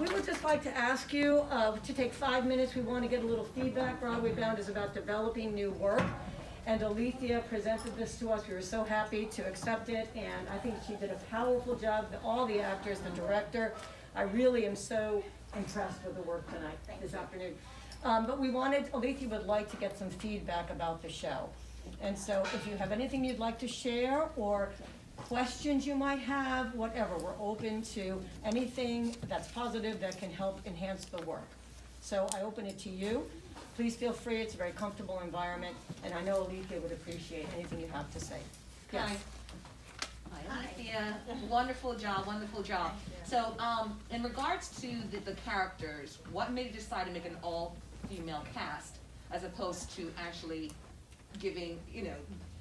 We would just like to ask you to take 5 minutes. We want to get a little feedback. Broadway Bound is about developing new work, and Alethea presented this to us. We were so happy to accept it, and I think she did a powerful job. All the actors, the director. I really am so impressed with the work tonight, this afternoon. But Alethea would like to get some feedback about the show. And so if you have anything you'd like to share or questions you might have, whatever, we're open to anything that's positive that can help enhance the work. So I open it to you. Please feel free. It's a very comfortable environment, and I know Alethea would appreciate anything you have to say. Yes. Hi, Alethea. Wonderful job, wonderful job. So, in regards to the characters, what made you decide to make an all-female cast as opposed to actually giving,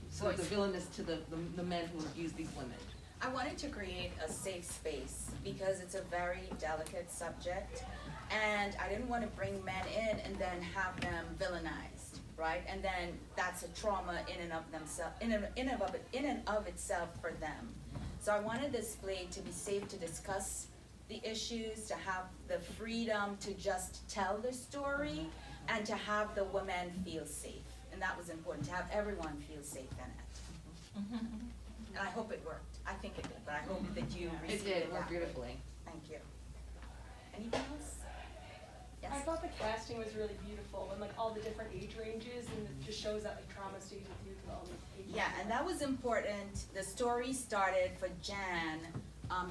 sort of the villainous to the men who abuse these women? I wanted to create a safe space because it's a very delicate subject, and I didn't want to bring men in and then have them villainized, right? And then that's a trauma in and of themselves, in and of itself for them. So I wanted this play to be safe to discuss the issues, to have the freedom to just tell the story, and to have the women feel safe. And that was important, to have everyone feel safe in it. And I hope it worked. I think it did, but I hope that you received It did, that worked way. beautifully. Thank you. Anything else? Yes. I thought the casting was really beautiful, and all the different age ranges, and it just shows that trauma stays with you through all these ages. Yeah, and that was important. The story started for Jan.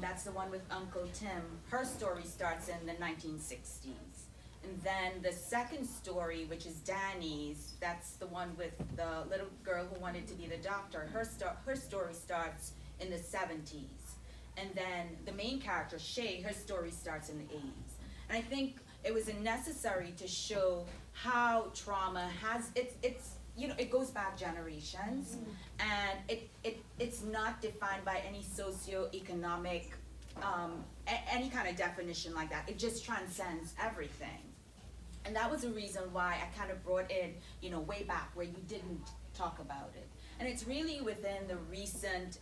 That's the one with Uncle Tim. Her story starts in the 1960s. And then the second story, which is Danny's, that's the one with the little girl who wanted to be the doctor. Her story starts in the 70s. And then the main character, Shay, her story starts in the 80s. And I think it was necessary to show how trauma has, it goes back generations, and it's not defined by any socioeconomic, any kind of definition like that. It just transcends everything. And that was the reason why I kind of brought in, way back where you didn't talk about it. And it's really within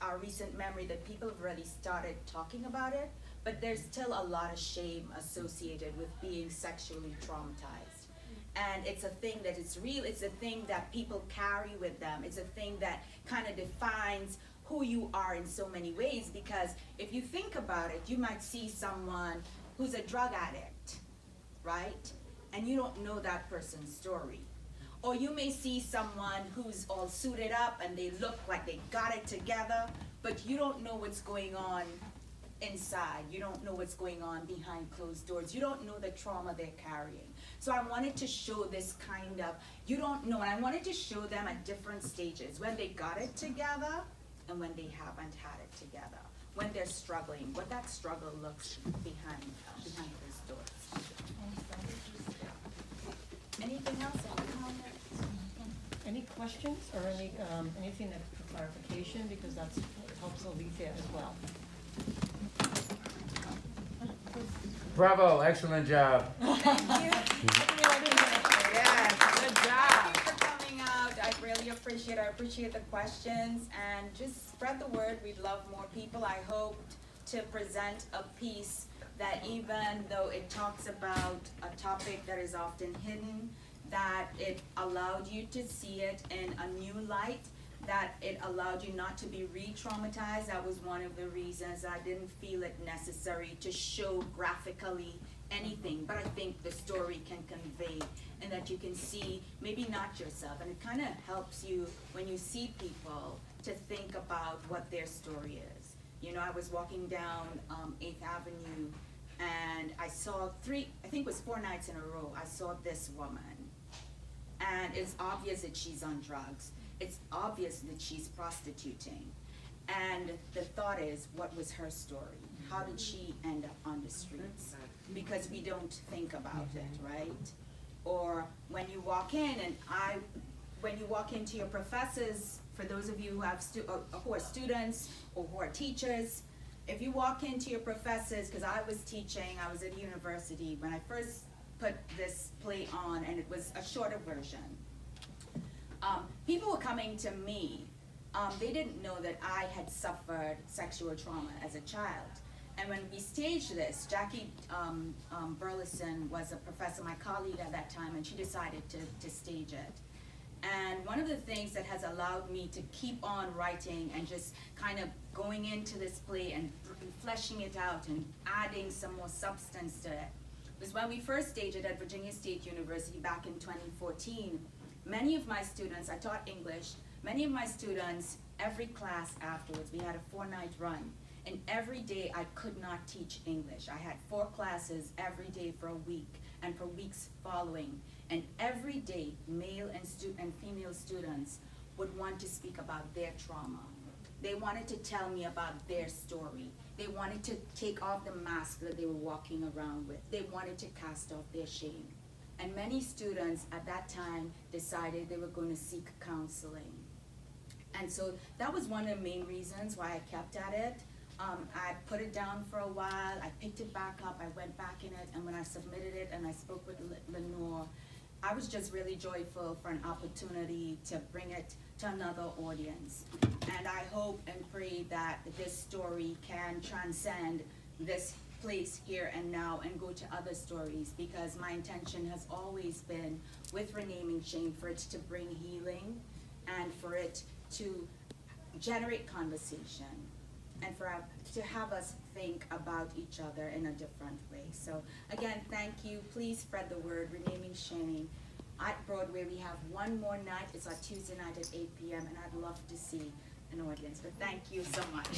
our recent memory that people have really started talking about it, but there's still a lot of shame associated with being sexually traumatized. And it's a thing that is real, it's a thing that people carry with them, it's a thing that kind of defines who you are in so many ways, because if you think about it, you might see someone who's a drug addict, right? And you don't know that person's story. Or you may see someone who's all suited up and they look like they got it together, but you don't know what's going on inside. You don't know what's going on behind closed doors. You don't know the trauma they're carrying. So I wanted to show this kind of, you don't know, and I wanted to show them at different stages, when they got it together and when they haven't had it together, when they're struggling, what that struggle looks behind closed doors. Anything else? Any comments? Any questions or anything that for clarification, because that helps Alethea as well. Bravo, excellent job. Thank you. Yes, good job. Thank you for coming out. I really appreciate the questions, and just spread the word. We'd love more people. I hoped to present a piece that, even though it talks about a topic that is often hidden, that it allowed you to see it in a new light, that it allowed you not to be re-traumatized. That was one of the reasons I didn't feel it necessary to show graphically anything, but I think the story can convey, and that you can see maybe not yourself, and it kind of helps you when you see people to think about what their story is. I was walking down 8th Avenue, and I saw I think it was 4 nights in a row, I saw this woman. And it's obvious that she's on drugs. It's obvious that she's prostituting. And the thought is, what was her story? How did she end up on the streets? Because we don't think about it, right? Or when you walk in, when you walk into your professors, for those of you who have who are students or who are teachers, if you walk into your professors, because I was teaching, I was at university when I first put this play on, and it was a shorter version. People were coming to me. They didn't know that I had suffered sexual trauma as a child. And when we staged this, Jackie Burleson was a professor, my colleague at that time, and she decided to stage it. And one of the things that has allowed me to keep on writing and just kind of going into this play and fleshing it out and adding some more substance to it was when we first staged it at Virginia State University back in 2014. Many of my students, I taught English, many of my students, every class afterwards, we had a 4-night run, and every day I could not teach English. I had 4 classes every day for a week and for weeks following. And every day, male and female students would want to speak about their trauma. They wanted to tell me about their story. They wanted to take off the mask that they were walking around with. They wanted to cast off their shame. And many students at that time decided they were going to seek counseling. And so that was one of the main reasons why I kept at it. I put it down for a while, I picked it back up, I went back in it, and when I submitted it and I spoke with Lenore, I was just really joyful for an opportunity to bring it to another audience. And I hope and pray that this story can transcend this place here and now and go to other stories, because my intention has always been with Renaming Shaim for it to bring healing and for it to generate conversation and to have us think about each other in a different way. So again, thank you. Please spread the word. Renaming Shaim at Broadway. We have one more night. It's our Tuesday night at 8 p.m. and I'd love to see an audience. But thank you so much.